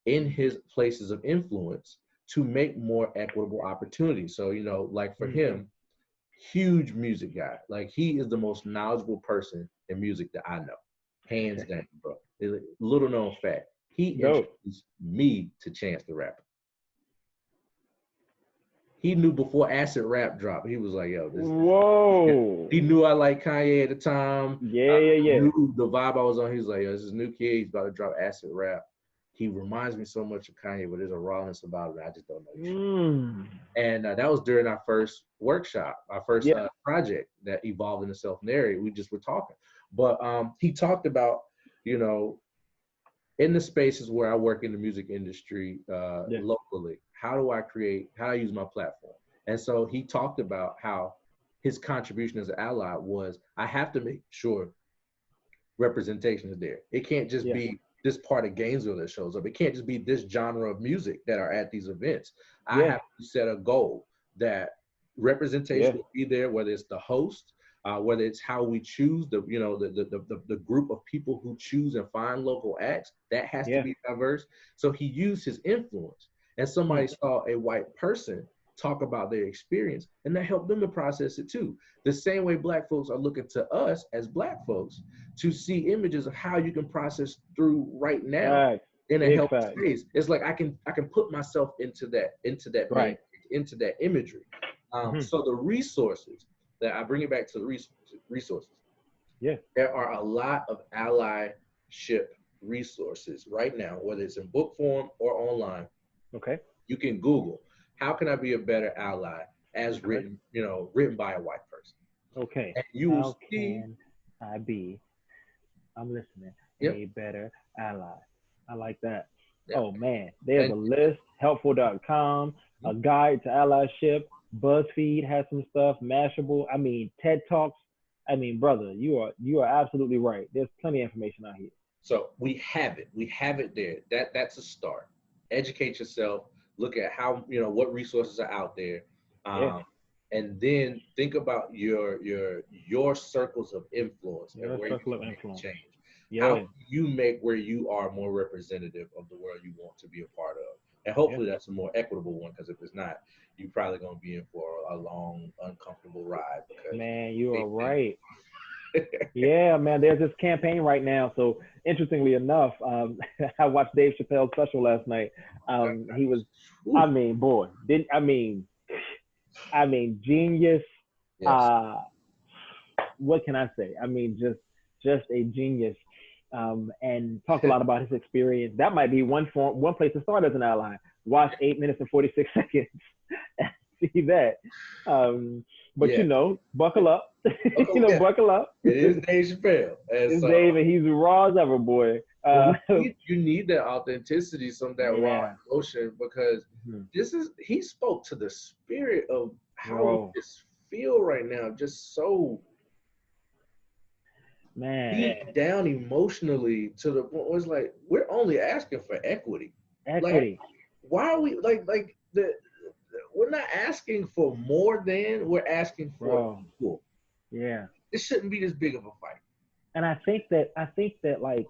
in his places of influence to make more equitable opportunities. So, like for Mm-hmm. him, huge music guy, like he is the most knowledgeable person in music that I know, hands down, bro. Little known fact, he Dope. introduced me to Chance the Rapper. He knew before Acid Rap dropped. He was like, "Yo, this good." Whoa. He knew I liked Kanye at the time. Yeah, yeah, yeah. Knew the vibe I was on. He was like, "Yo, this is new kid. He's about to drop Acid Rap. He reminds me so much of Kanye, but there's a rawness about it. I just don't know." Mm. And that was during our first workshop, our first Yeah. project that evolved into Self Narrate. We just were talking, but he talked about, you know, in the spaces where I work in the music industry Yeah. locally, how do I use my platform? And so he talked about how his contribution as an ally was, I have to make sure representation is there. It can't just Yeah. be this part of Gainesville that shows up. It can't just be this genre of music that are at these events. I Yeah. have to set a goal that Yeah. representation will be there, whether it's the host, whether it's how we choose the group of people who choose and find local acts, that has to Yeah. be diverse. So he used his influence, and somebody saw a white person talk about their experience, and that helped them to process it too. The same way Black folks are looking to us as Black folks to see images of how you can process through right now Facts. in a Big healthy facts. space. It's like I can put myself into that Right. into that imagery. So the resources that I bring it back to the resources. Yeah. There are a lot of allyship resources right now, whether it's in book form or online. Okay. You can Google, how can I be a better ally as Okay. written by a white person? Okay. And you will How see, can I be, I'm listening, yep, a better ally? I like that. yep. Oh man, there's And a list, helpful.com, a guide to allyship. BuzzFeed has some stuff, Mashable. I mean, TED Talks. I mean, brother, you are absolutely right. There's plenty of information out here. so we have it. We have it there. That's a start. Educate yourself. Look at how what resources are out there, Yeah. and then think about your circles of influence and Your where you circle of can make influence. change. How Yeah. can you make where you are more representative of the world you want to be a part of? And Yeah. hopefully that's a more equitable one, because if it's not, you're probably going to be in for a long, uncomfortable ride because Man, you they are think. right. Yeah, man, there's this campaign right now. So interestingly enough, I watched Dave Chappelle's special last night. He was, I Ooh, mean, boy, didn't I mean, genius. yes. Uh, what can I say? I mean, just a genius. And talked a lot about his experience. That might be one place to start as an ally. Watch 8 minutes and 46 seconds. See that. But Yeah. buckle up. Okay, yeah. Buckle up. It is Dave Chappelle. And It's so Dave, and he's raw as ever, boy. but you need that authenticity, some of that raw Yeah. emotion, because Mhm. he spoke to the spirit of how we Bro, just feel right now, just so man, deep down emotionally to the point where it's like we're only asking for equity. Like, equity, why are we like the we're not asking for more than, we're asking for bro. equal. Yeah. It shouldn't be this big of a fight. And I think that like,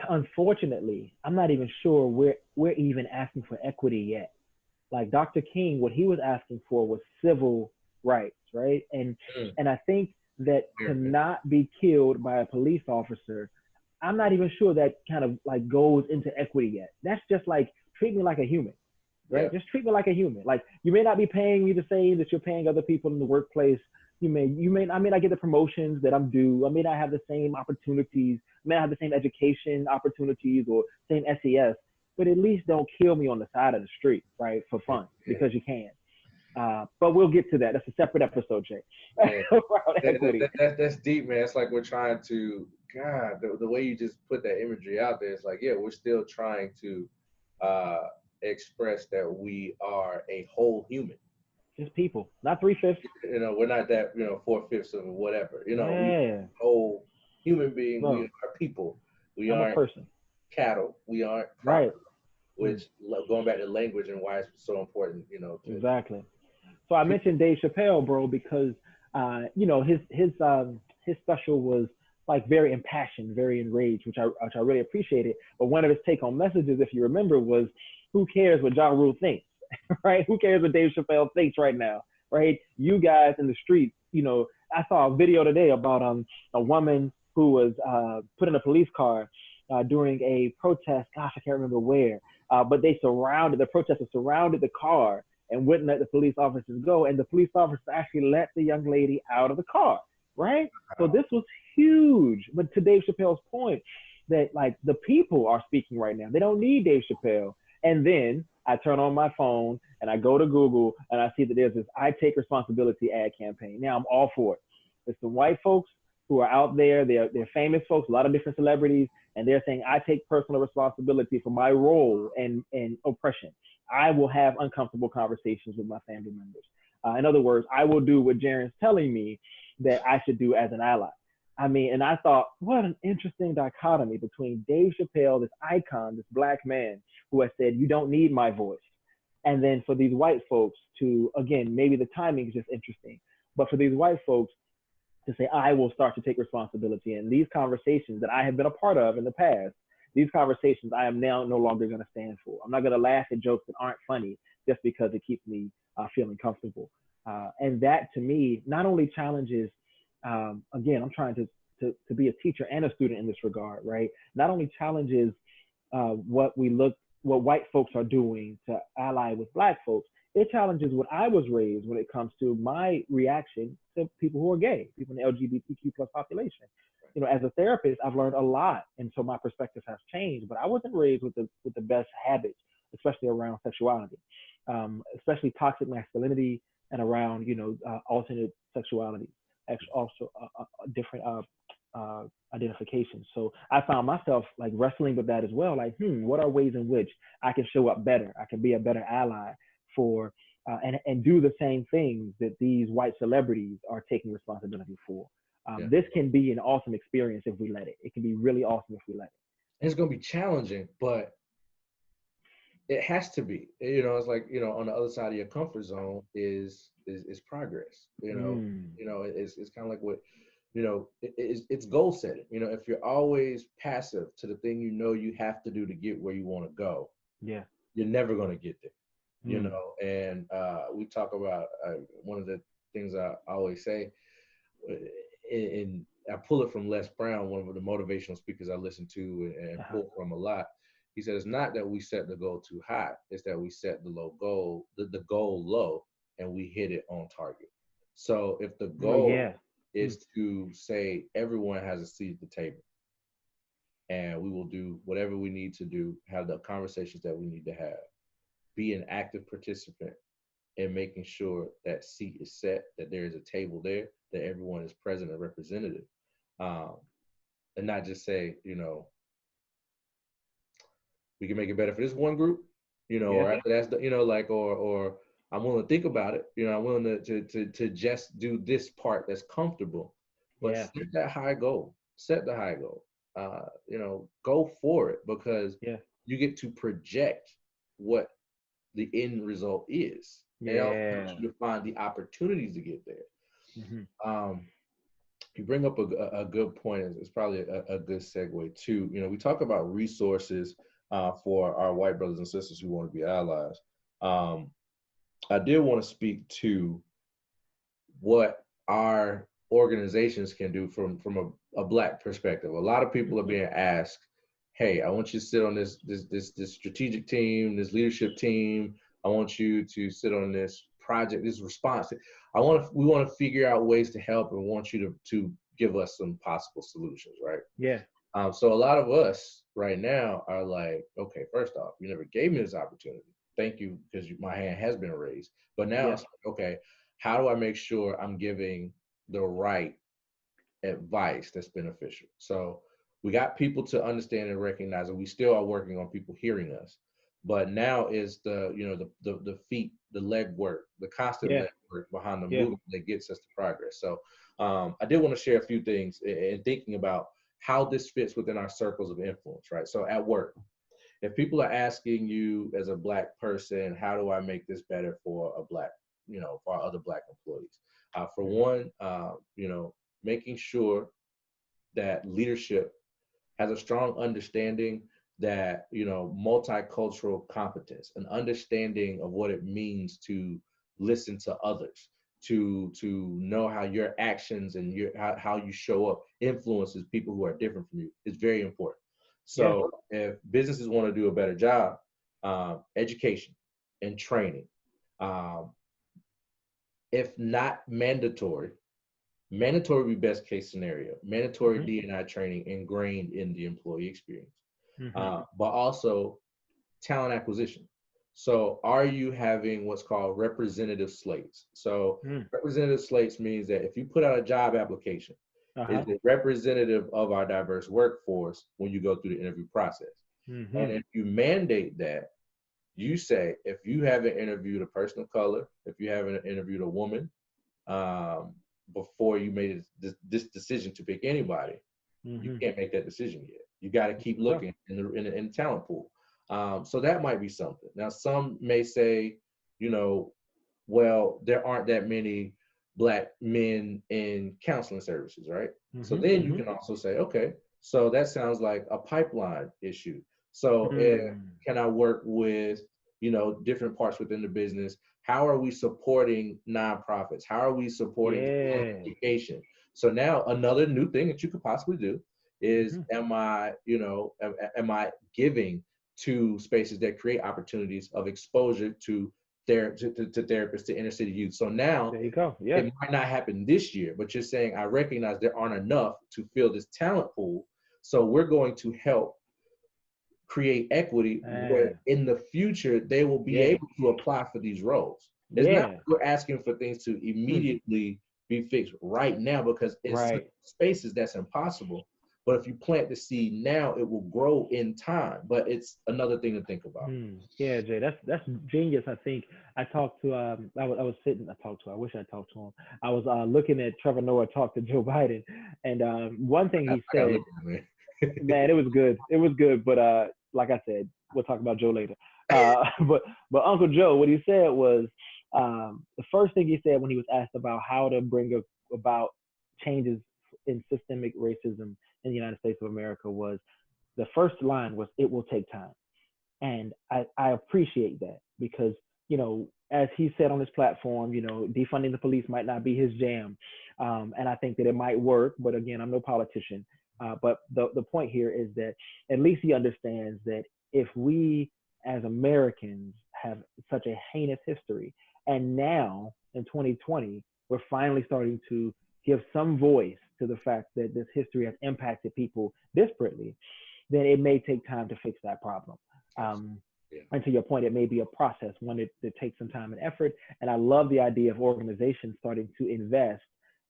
unfortunately, I'm not even sure we're even asking for equity yet. Like Dr. King, what he was asking for was civil rights, right? Mm, And I think that to very good. not be killed by a police officer, I'm not even sure that kind of like goes into equity yet. That's just like treat me like a human, Yeah. right? Just treat me like a human. Like you may not be paying me the same that you're paying other people in the workplace. I may not get the promotions that I'm due. I may not have the same opportunities. I may not have the same education opportunities or same SES, but at least don't kill me on the side of the street, right? For Yeah. fun, because you can. But we'll get to that. That's a separate episode, Jay. Man, Around equity. that's deep, man. It's like we're trying to, God, the way you just put that imagery out there, it's like, yeah, we're still trying to uh, express that we are a whole human. Just people, not 3/5. We're not that, 4/5 of whatever. We Yeah, whole human being. We bro, are people. We I'm a aren't person. cattle. We aren't Right. property. Mm, Which, going back to language and why it's so important, to exactly. So I treat. mentioned Dave Chappelle, bro, because his special was like very impassioned, very enraged, which I really appreciated. But one of his take home messages, if you remember, was who cares what Ja Rule thinks, right? Who cares what Dave Chappelle thinks right now, right? You guys in the streets, I saw a video today about a woman who was put in a police car during a protest. Gosh, I can't remember where, but the protesters surrounded the car and wouldn't let the police officers go. And the police officers actually let the young lady out of the car, right? So this was huge. But to Dave Chappelle's point, that like the people are speaking right now. They don't need Dave Chappelle. And then I turn on my phone and I go to Google and I see that there's this I Take Responsibility ad campaign. Now I'm all for it. It's some white folks who are out there. They're famous folks, a lot of different celebrities, and they're saying I take personal responsibility for my role in oppression. I will have uncomfortable conversations with my family members. In other words, I will do what Jaren's telling me that I should do as an ally. I mean, and I thought, what an interesting dichotomy between Dave Chappelle, this icon, this black man who has said, you don't need my voice. And then for these white folks to, again, maybe the timing is just interesting, but for these white folks to say, I will start to take responsibility. And these conversations that I have been a part of in the past, these conversations I am now no longer going to stand for. I'm not going to laugh at jokes that aren't funny just because it keeps me feeling comfortable. And that to me not only challenges, again, I'm trying to be a teacher and a student in this regard, right? Not only challenges what white folks are doing to ally with black folks, it challenges what I was raised when it comes to my reaction to people who are gay, people in the LGBTQ plus population. You know, as a therapist, I've learned a lot, and so my perspective has changed. But I wasn't raised with the best habits, especially around sexuality, especially toxic masculinity, and around alternate sexuality, actually also different identifications. So I found myself like wrestling with that as well. Like, what are ways in which I can show up better? I can be a better ally for and do the same things that these white celebrities are taking responsibility for. Yeah. This can be an awesome experience if we let it. It can be really awesome if we let it. And it's going to be challenging, but it has to be. It's like, on the other side of your comfort zone is progress. It's kind of like what, it's goal setting. If you're always passive to the thing you have to do to get where you want to go, yeah, you're never going to get there. And we talk about one of the things I always say, and I pull it from Les Brown, one of the motivational speakers I listen to and pull from a lot. He said, it's not that we set the goal too high, it's that we set the the goal low, and we hit it on target. So if the goal is to say everyone has a seat at the table, and we will do whatever we need to do, have the conversations that we need to have, be an active participant in making sure that seat is set, that there is a table there, that everyone is present and representative, and not just say, we can make it better for this one group, or after that's or I'm willing to think about it, I'm willing to just do this part that's comfortable, but set that high goal, set the high goal, go for it, because you get to project what the end result is. And it also helps you to find the opportunities to get there. You bring up a good point. It's probably a good segue too. We talk about resources for our white brothers and sisters who want to be allies. I did want to speak to what our organizations can do from a Black perspective. A lot of people are being asked, hey, I want you to sit on this strategic team, this leadership team. I want you to sit on this project, this response. We want to figure out ways to help, and want you to give us some possible solutions, right? Yeah. So a lot of us right now are like, okay, first off, you never gave me this opportunity. Thank you, because my hand has been raised. But now it's like, okay, how do I make sure I'm giving the right advice that's beneficial? So we got people to understand and recognize that we still are working on people hearing us. But now is the feet, the leg work, the constant leg work behind the movement that gets us to progress. So I did want to share a few things in thinking about how this fits within our circles of influence, right? So at work, if people are asking you as a Black person, how do I make this better for a Black, for our other Black employees? For one, making sure that leadership has a strong understanding that, multicultural competence, an understanding of what it means to listen to others, to know how your actions and how you show up influences people who are different from you is very important. So if businesses want to do a better job, education and training, if not mandatory would be best case scenario, mandatory D&I training ingrained in the employee experience, but also talent acquisition. So are you having what's called representative slates? So representative slates means that if you put out a job application, is it representative of our diverse workforce when you go through the interview process? And if you mandate that, you say, if you haven't interviewed a person of color, if you haven't interviewed a woman, before you made this decision to pick anybody, you can't make that decision yet. You got to keep looking in the talent pool. So that might be something. Now, some may say, well, there aren't that many Black men in counseling services, right? So Mm-hmm. then you Mm-hmm. can also say, okay, so that sounds like a pipeline issue. So Mm. can I work with, different parts within the business? How are we supporting nonprofits? How are we supporting Yeah. education? So now another new thing that you could possibly do is, Mm-hmm. am I giving to spaces that create opportunities of exposure to to therapists, to inner city youth? So now There you go. Yeah. it might not happen this year, but you're saying, I recognize there aren't enough to fill this talent pool. So we're going to help create equity where Man. in the future they will be Yeah. able to apply for these roles. It's not Yeah. we're asking for things to Mm. immediately be fixed right now, because in some Right. spaces that's impossible. But if you plant the seed now, it will grow in time. But it's another thing to think about. Yeah, Jay, that's genius. I think I talked to I was sitting I talked to I wish I talked to him. I was looking at Trevor Noah talk to Joe Biden, and one thing he I gotta said, look at it, man, it was good. It was good, but like I said, we'll talk about Joe later. But Uncle Joe, what he said was the first thing he said when he was asked about how to bring about changes in systemic racism in the United States of America was the first line was, "It will take time." And I appreciate that because, as he said on his platform, defunding the police might not be his jam. And I think that it might work, but again, I'm no politician. But the point here is that at least he understands that if we as Americans have such a heinous history, and now in 2020, we're finally starting to give some voice to the fact that this history has impacted people disparately, then it may take time to fix that problem. Um, yeah. and to your point, it may be a process, one that takes some time and effort. And I love the idea of organizations starting to invest,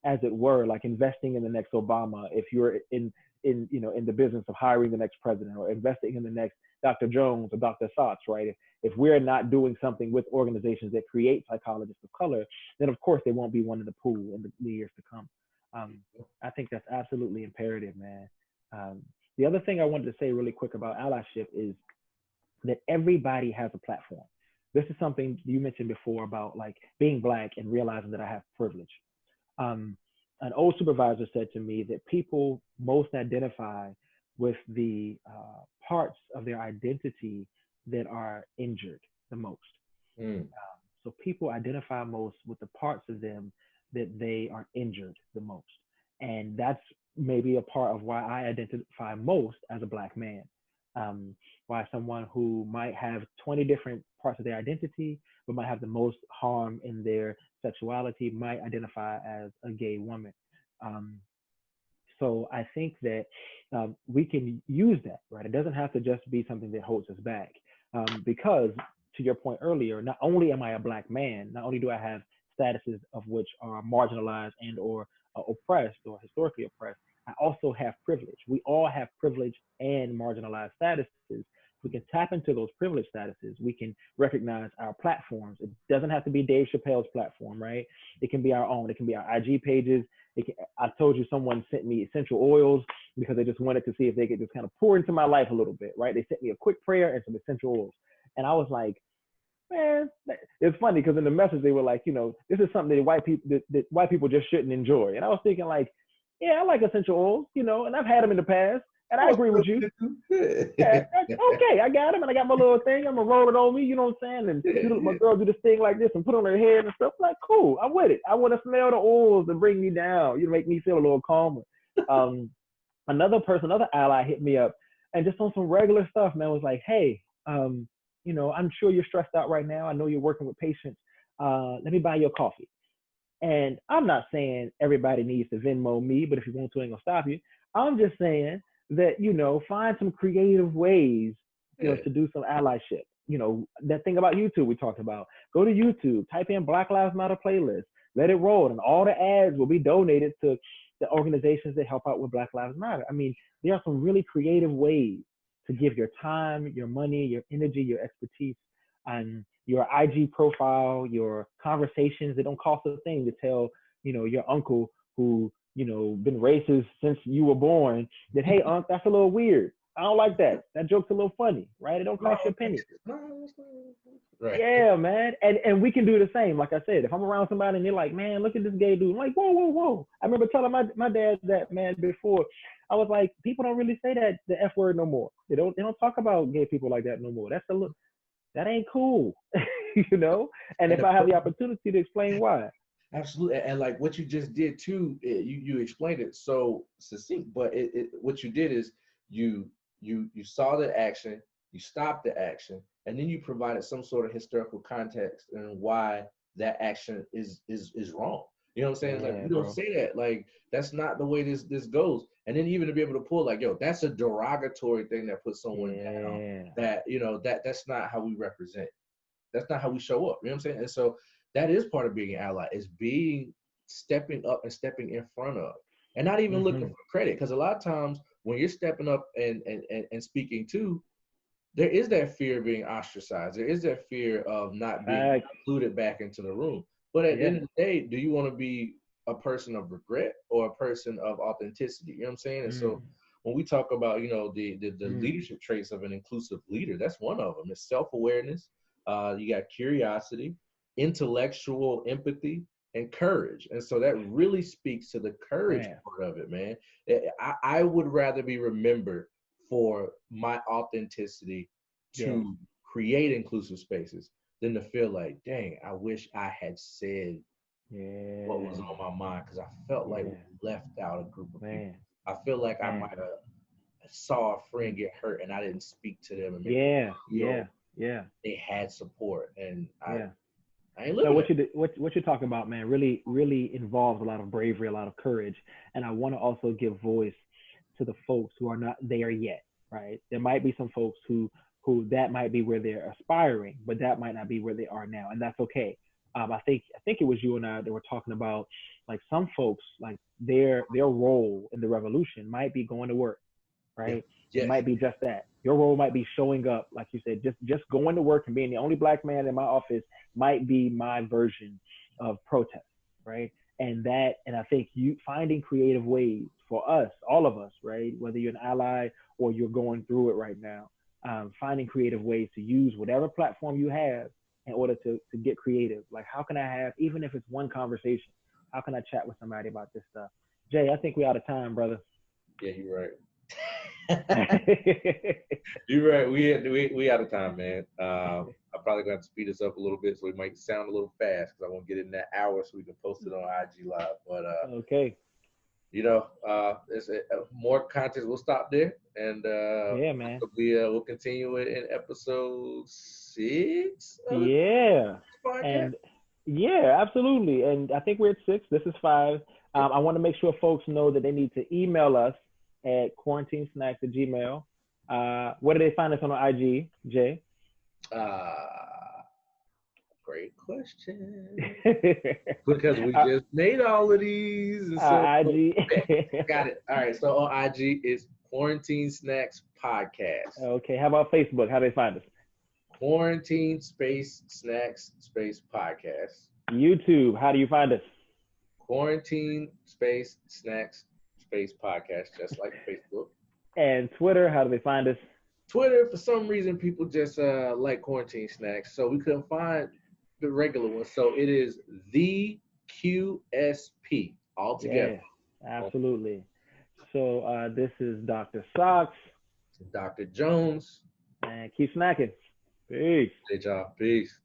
as it were, like investing in the next Obama. If you're in the business of hiring the next president, or investing in the next Dr. Jones or Dr. Satz, right? If we're not doing something with organizations that create psychologists of color, then of course they won't be one in the pool in the years to come. I think that's absolutely imperative, man. The other thing I wanted to say really quick about allyship is that everybody has a platform. This is something you mentioned before about like being black and realizing that I have privilege. Um, an old supervisor said to me that people most identify with the parts of their identity that are injured the most. Mm, So people identify most with the parts of them that they are injured the most. And that's maybe a part of why I identify most as a black man. Why someone who might have 20 different parts of their identity, but might have the most harm in their sexuality, might identify as a gay woman. Um, so I think that we can use that, right? It doesn't have to just be something that holds us back. Because to your point earlier, not only am I a black man, not only do I have statuses of which are marginalized and or oppressed or historically oppressed, I also have privilege. We all have privilege and marginalized statuses. We can tap into those privileged statuses. We can recognize our platforms. It doesn't have to be Dave Chappelle's platform, right? It can be our own. It can be our IG pages. I told you someone sent me essential oils because they just wanted to see if they could just kind of pour into my life a little bit, right? They sent me a quick prayer and some essential oils. And I was like, man, it's funny because in the message they were like, this is something that white people just shouldn't enjoy. And I was thinking like, yeah, I like essential oils, and I've had them in the past, and I agree with you. Yeah, okay, I got them, and I got my little thing. I'm gonna roll it on me, you know what I'm saying? And my girl do this thing like this and put on her head and stuff. Like, cool, I'm with it. I want to smell the oils to bring me down. You make me feel a little calmer. Um, another ally hit me up, and just on some regular stuff, man, was like, hey, I'm sure you're stressed out right now. I know you're working with patients. Let me buy you a coffee. And I'm not saying everybody needs to Venmo me, but if you want to, I ain't gonna stop you. I'm just saying that, find some creative ways, yeah. to do some allyship. That thing about YouTube we talked about. Go to YouTube, type in Black Lives Matter playlist, let it roll, and all the ads will be donated to the organizations that help out with Black Lives Matter. I mean, there are some really creative ways to give your time, your money, your energy, your expertise, and your IG profile, your conversations. They don't cost a thing to tell, your uncle who, been racist since you were born that, hey, unc, that's a little weird. I don't like that. That joke's a little funny, right? It don't cost you a penny. Right. Yeah, man. And we can do the same. Like I said, if I'm around somebody and they're like, man, look at this gay dude. I'm like, whoa, whoa, whoa. I remember telling my dad that, man, before. I was like, people don't really say the F word no more. They don't talk about gay people like that no more. That ain't cool. You know? And And if I have the opportunity to explain why. absolutely, and like what you just did too, you explained it so succinct. But what you did is you saw the action, you stopped the action, and then you provided some sort of historical context and why that action is wrong. You know what I'm saying? It's like Yeah, we don't bro. say that. Like that's not the way this goes. And then even to be able to pull like, yo, that's a derogatory thing that puts someone down. Yeah. That that's not how we represent. That's not how we show up. You know what I'm saying? And so that is part of being an ally, is being stepping up and stepping in front of, and not even looking Mm-hmm. for credit. Because a lot of times when you're stepping up and speaking too, there is that fear of being ostracized. There is that fear of not being Facts. included back into the room. But at the Yeah. end of the day, do you want to be a person of regret or a person of authenticity? You know what I'm saying? And Mm. so when we talk about, the Mm. leadership traits of an inclusive leader, that's one of them. It's self-awareness. You got curiosity, intellectual empathy, and courage. And so that really speaks to the courage Man. part of it, man. I would rather be remembered for my authenticity Yes. to create inclusive spaces than to feel like, dang, I wish I had said what was Yeah. on my mind, because I felt like we Yeah. left out a group of people. Man. I feel like I Man. might have saw a friend Mm. get hurt and I didn't speak to them and make them Yeah. Yeah. feel Yeah. they had support, and Yeah. I ain't No, living it. what you're talking about, man, really really involves a lot of bravery, a lot of courage, and I want to also give voice to the folks who are not there yet, right? There might be some folks who that might be where they're aspiring, but that might not be where they are now, and that's okay. I think it was you and I that were talking about like some folks like their role in the revolution might be going to work, Yeah. right? It Yes. might be just that. Your role might be showing up, like you said, just going to work and being the only black man in my office might be my version of protest, right? And I think you finding creative ways for us, all of us, right? Whether you're an ally or you're going through it right now, finding creative ways to use whatever platform you have in order to get creative. Like, how can I have, even if it's one conversation, how can I chat with somebody about this stuff? Jay, I think we're out of time, brother. Yeah, you're right. You're right. We out of time, man. I'm probably going to speed this up a little bit so it might sound a little fast because I want to get in that hour so we can post it on IG Live. But Okay. there's more content. We'll stop there, and Yeah, man. we'll continue it in episode 6 of the Yeah. podcast. And yeah, absolutely. And I think we're at 6. This is 5. I want to make sure folks know that they need to email us at quarantinesnacks@gmail. Where do they find us on IG, Jay? Uh, Great question. Because we uh, just made all of these, and so IG. got it. All right. So on IG is Quarantine Snacks Podcast. Okay. How about Facebook? How do they find us? Quarantine Space Snacks Space Podcast. YouTube. How do you find us? Quarantine Space Snacks Space Podcast, just like Facebook. And Twitter. How do they find us? Twitter, for some reason, people just like quarantine snacks, so we couldn't find the regular one. So it is the QSP altogether. Yeah, absolutely. So this is Dr. Socks, Dr. Jones. and keep snacking. Peace. Hey, y'all. Peace.